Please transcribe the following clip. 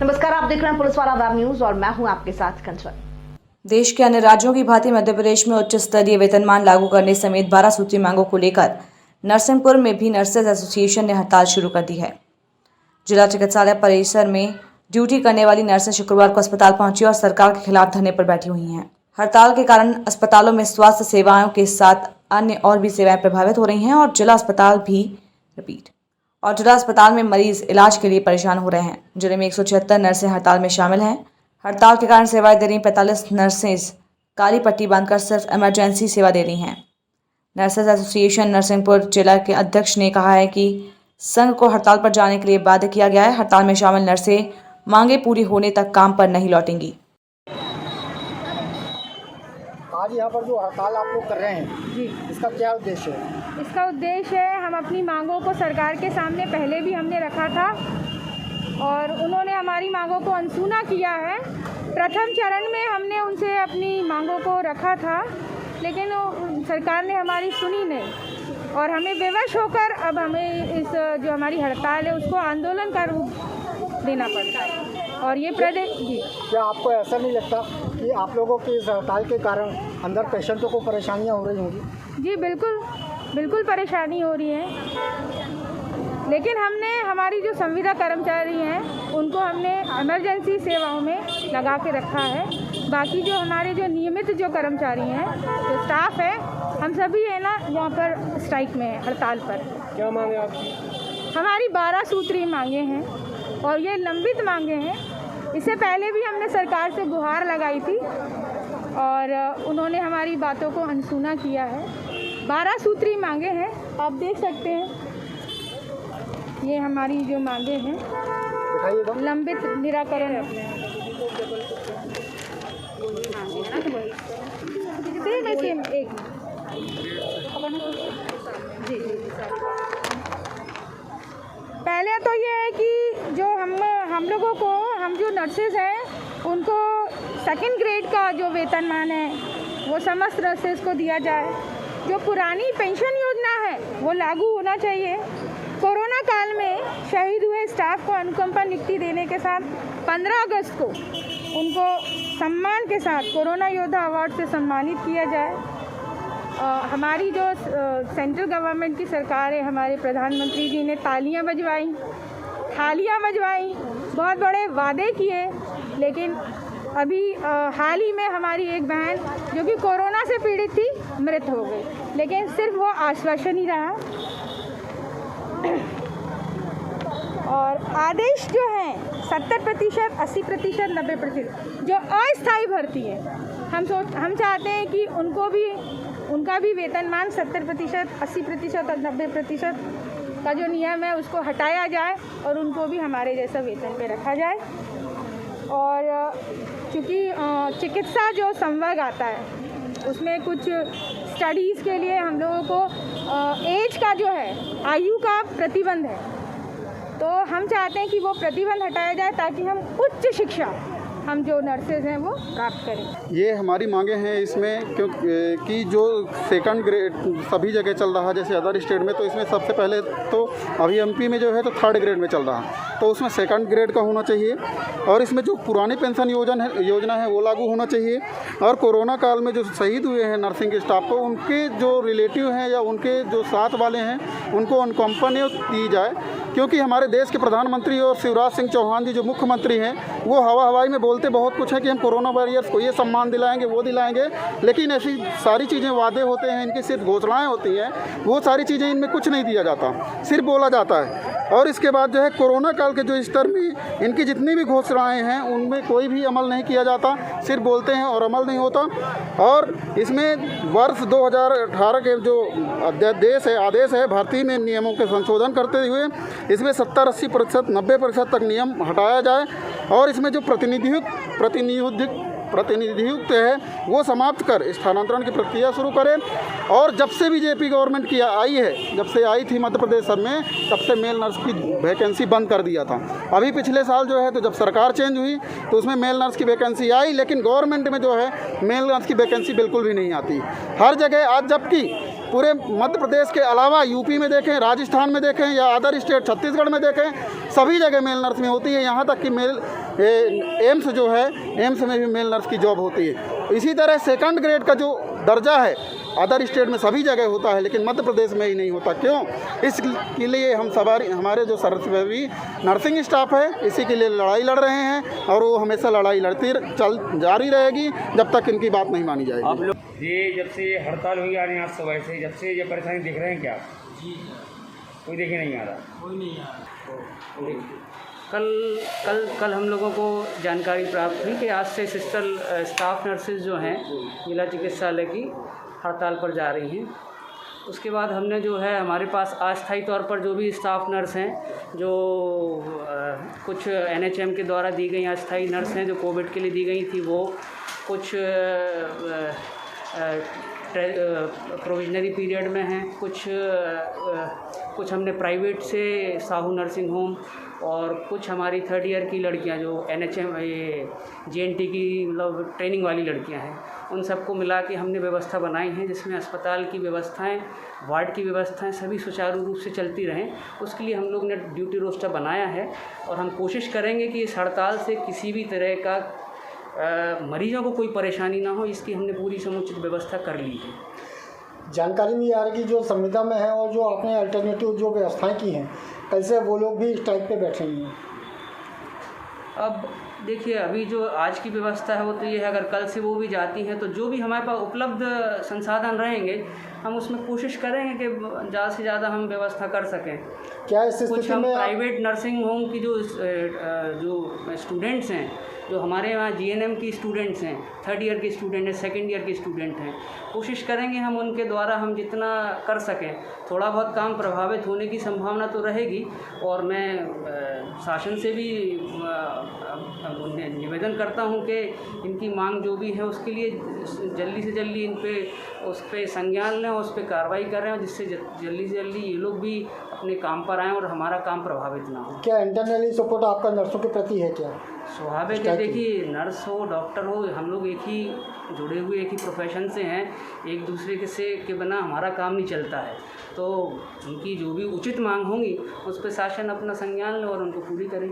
नमस्कार, आप देख रहे हैं पुलिस वाला वेब न्यूज और मैं हूं आपके साथ कंचन। देश के अन्य राज्यों की भांति मध्य प्रदेश में उच्च स्तरीय वेतनमान लागू करने समेत 12 सूत्री मांगों को लेकर नरसिंहपुर में भी नर्सेज एसोसिएशन ने हड़ताल शुरू कर दी है। जिला चिकित्सालय परिसर में ड्यूटी करने वाली नर्सें शुक्रवार को अस्पताल पहुंची और सरकार के खिलाफ धरने पर बैठी हुई हैं। हड़ताल के कारण अस्पतालों में स्वास्थ्य सेवाओं के साथ अन्य और भी सेवाएं प्रभावित हो रही हैं और जिला अस्पताल में मरीज इलाज के लिए परेशान हो रहे हैं। जिले में 176 नर्सें हड़ताल में शामिल हैं। हड़ताल के कारण सेवाएं दे रही 45 नर्सेज काली पट्टी बांधकर सिर्फ इमरजेंसी सेवा दे रही हैं। नर्सेज एसोसिएशन नरसिंहपुर जिला के अध्यक्ष ने कहा है कि संघ को हड़ताल पर जाने के लिए बाध्य किया गया है। हड़ताल में शामिल नर्सें मांगे पूरी होने तक काम पर नहीं लौटेंगी। आज यहाँ पर जो हड़ताल आप लोग कर रहे हैं जी, इसका क्या उद्देश्य है? इसका उद्देश्य है, हम अपनी मांगों को सरकार के सामने पहले भी हमने रखा था और उन्होंने हमारी मांगों को अनसुना किया है। प्रथम चरण में हमने उनसे अपनी मांगों को रखा था, लेकिन सरकार ने हमारी सुनी नहीं और हमें विवश होकर अब हमें इस जो हमारी हड़ताल है उसको आंदोलन का रूप देना पड़ता है। और ये प्रदेश जी, क्या आपको ऐसा नहीं लगता कि आप लोगों की इस हड़ताल के कारण अंदर पेशेंटों को परेशानियाँ हो रही होंगी? जी बिल्कुल परेशानी हो रही है, लेकिन हमने हमारी जो संविदा कर्मचारी हैं उनको हमने इमरजेंसी सेवाओं में लगा के रखा है। बाकी जो हमारे जो नियमित जो कर्मचारी हैं, जो स्टाफ है, हम सभी है ना यहाँ पर स्ट्राइक में है, हड़ताल पर। क्या मांगे आपकी? हमारी 12 सूत्री मांगे हैं और ये लंबित मांगे हैं। इससे पहले भी हमने सरकार से गुहार लगाई थी और उन्होंने हमारी बातों को अनसुना किया है। 12 सूत्री मांगे हैं, आप देख सकते हैं। ये हमारी जो मांगे हैं, दिखाइएगा। लंबित निराकरण एक जी। पहले तो ये है कि जो हम लोगों को, हम जो नर्सेज हैं उनको सेकंड ग्रेड का जो वेतनमान है वो समस्त नर्सेज को दिया जाए। जो पुरानी पेंशन योजना है वो लागू होना चाहिए। कोरोना काल में शहीद हुए स्टाफ को अनुकंपा नियुक्ति देने के साथ 15 अगस्त को उनको सम्मान के साथ कोरोना योद्धा अवार्ड से सम्मानित किया जाए। हमारी जो सेंट्रल गवर्नमेंट की सरकार है, हमारे प्रधानमंत्री जी ने थालियां बजवाई, बहुत बड़े वादे किए, लेकिन अभी हाल ही में हमारी एक बहन जो कि कोरोना से पीड़ित थी मृत हो गई, लेकिन सिर्फ वो आश्वासन ही रहा। और आदेश जो हैं 70%, 80%, 90% जो अस्थायी भर्ती है, हम चाहते हैं कि उनका भी वेतनमान 70%, 80% और 90% का जो नियम है उसको हटाया जाए और उनको भी हमारे जैसा वेतन पे रखा जाए। और चूँकि चिकित्सा जो संवर्ग आता है उसमें कुछ स्टडीज़ के लिए हम लोगों को एज का जो है, आयु का प्रतिबंध है, तो हम चाहते हैं कि वो प्रतिबंध हटाया जाए ताकि हम उच्च शिक्षा हम जो नर्सेज हैं वो प्राप्त करें। ये हमारी मांगे हैं इसमें, क्योंकि जो सेकंड ग्रेड सभी जगह चल रहा है जैसे अदर स्टेट में, तो इसमें सबसे पहले तो अभी एमपी में जो है तो 3rd ग्रेड में चल रहा है, तो उसमें सेकंड ग्रेड का होना चाहिए। और इसमें जो पुरानी पेंशन योजना है वो लागू होना चाहिए। और कोरोना काल में जो शहीद हुए हैं नर्सिंग के स्टाफ को, उनके जो रिलेटिव हैं या उनके जो साथ वाले हैं उनको अनुकंपा दी जाए, क्योंकि हमारे देश के प्रधानमंत्री और शिवराज सिंह चौहान जी जो मुख्यमंत्री हैं वो हवाई में बोलते बहुत कुछ है कि हम कोरोना वॉरियर्स को ये सम्मान दिलाएंगे, वो दिलाएंगे, लेकिन ऐसी सारी चीज़ें वादे होते हैं, इनकी सिर्फ घोषणाएं होती हैं, वो सारी चीज़ें इनमें कुछ नहीं दिया जाता, सिर्फ बोला जाता है। और इसके बाद जो है कोरोना काल के जो स्तर में इनकी जितनी भी घोषणाएं हैं उनमें कोई भी अमल नहीं किया जाता, सिर्फ बोलते हैं और अमल नहीं होता। और इसमें वर्ष 2018 के जो आदेश है भर्ती में नियमों के संशोधन करते हुए इसमें 70, 80%, 90% तक नियम हटाया जाए और इसमें जो प्रतिनिधियुक्त है वो समाप्त कर स्थानांतरण की प्रक्रिया शुरू करें। और जब से बीजेपी गवर्नमेंट की आई है, जब से आई थी मध्य प्रदेश सब में, तब से मेल नर्स की वैकेंसी बंद कर दिया था। अभी पिछले साल जो है तो जब सरकार चेंज हुई तो उसमें मेल नर्स की वैकेंसी आई, लेकिन गवर्नमेंट में जो है मेल नर्स की वैकेंसी बिल्कुल भी नहीं आती हर जगह। आज जबकि पूरे मध्य प्रदेश के अलावा यूपी में देखें, राजस्थान में देखें या अदर स्टेट छत्तीसगढ़ में देखें, सभी जगह मेल नर्स में होती है। यहाँ तक कि एम्स जो है, एम्स में भी मेल नर्स की जॉब होती है। इसी तरह सेकंड ग्रेड का जो दर्जा है अदर स्टेट में सभी जगह होता है, लेकिन मध्य प्रदेश में ही नहीं होता। क्यों? इसके लिए हम हमारे जो सर्वव्यापी नर्सिंग स्टाफ है इसी के लिए लड़ाई लड़ रहे हैं और वो हमेशा लड़ाई लड़ती जारी रहेगी जब तक इनकी बात नहीं मानी जाएगी। आप लोग ये जब से ये हड़ताल हुई आ रही है आज सुबह से, जब से ये परेशानी देख रहे हैं क्या? जी कोई देखे नहीं आ रहा, कोई नहीं आ रहा। कल हम लोगों को जानकारी प्राप्त हुई कि आज से सिस्टर स्टाफ नर्सेज जो हैं जिला चिकित्सालय की हड़ताल पर जा रही हैं। उसके बाद हमने जो है हमारे पास अस्थायी तौर पर जो भी स्टाफ नर्स हैं, जो कुछ NHM के द्वारा दी गई अस्थायी नर्स हैं जो कोविड के लिए दी गई थी, वो कुछ प्रोविजनरी पीरियड में हैं, कुछ हमने प्राइवेट से साहू नर्सिंग होम और कुछ हमारी 3rd ईयर की लड़कियां जो NHM ये JNT की मतलब ट्रेनिंग वाली लड़कियां हैं, उन सबको मिला के हमने व्यवस्था बनाई है जिसमें अस्पताल की व्यवस्थाएं, वार्ड की व्यवस्थाएं सभी सुचारू रूप से चलती रहें। उसके लिए हम लोग ने ड्यूटी रोस्टर बनाया है और हम कोशिश करेंगे कि इस हड़ताल से किसी भी तरह का मरीजों को कोई परेशानी ना हो, इसकी हमने पूरी समुचित व्यवस्था कर ली है। जानकारी में आ रही कि जो संविदा में है और जो आपने अल्टरनेटिव जो व्यवस्थाएं की हैं, कल से वो लोग भी स्ट्राइक पे बैठे हैं। अब देखिए, अभी जो आज की व्यवस्था है वो तो ये है, अगर कल से वो भी जाती हैं तो जो भी हमारे पास उपलब्ध संसाधन रहेंगे हम उसमें कोशिश करेंगे कि ज़्यादा से ज़्यादा हम व्यवस्था कर सकें। क्या इस कुछ स्थिति हम में प्राइवेट नर्सिंग होम की जो स्टूडेंट्स हैं, जो हमारे यहाँ GNM की स्टूडेंट्स हैं, 3rd ईयर के स्टूडेंट हैं, 2nd ईयर के स्टूडेंट हैं, कोशिश करेंगे हम उनके द्वारा हम जितना कर सकें। थोड़ा बहुत काम प्रभावित होने की संभावना तो रहेगी और मैं शासन से भी निवेदन करता हूं कि इनकी मांग जो भी है उसके लिए जल्दी से जल्दी इन पे उस पर संज्ञान लें और उस पर कार्रवाई करें और जिससे जल्दी से जल्दी ये लोग भी अपने काम पर आएँ और हमारा काम प्रभावित ना हो। क्या इंटरनली सपोर्ट आपका नर्सों के प्रति है? क्या स्वाभाविक है, देखिए नर्स हो डॉक्टर हो, हम लोग एक ही जुड़े हुए एक ही प्रोफेशन से हैं, एक दूसरे के बिना हमारा काम नहीं चलता है। तो उनकी जो भी उचित मांग होंगी उस पर शासन अपना संज्ञान ले और उनको पूरी करें।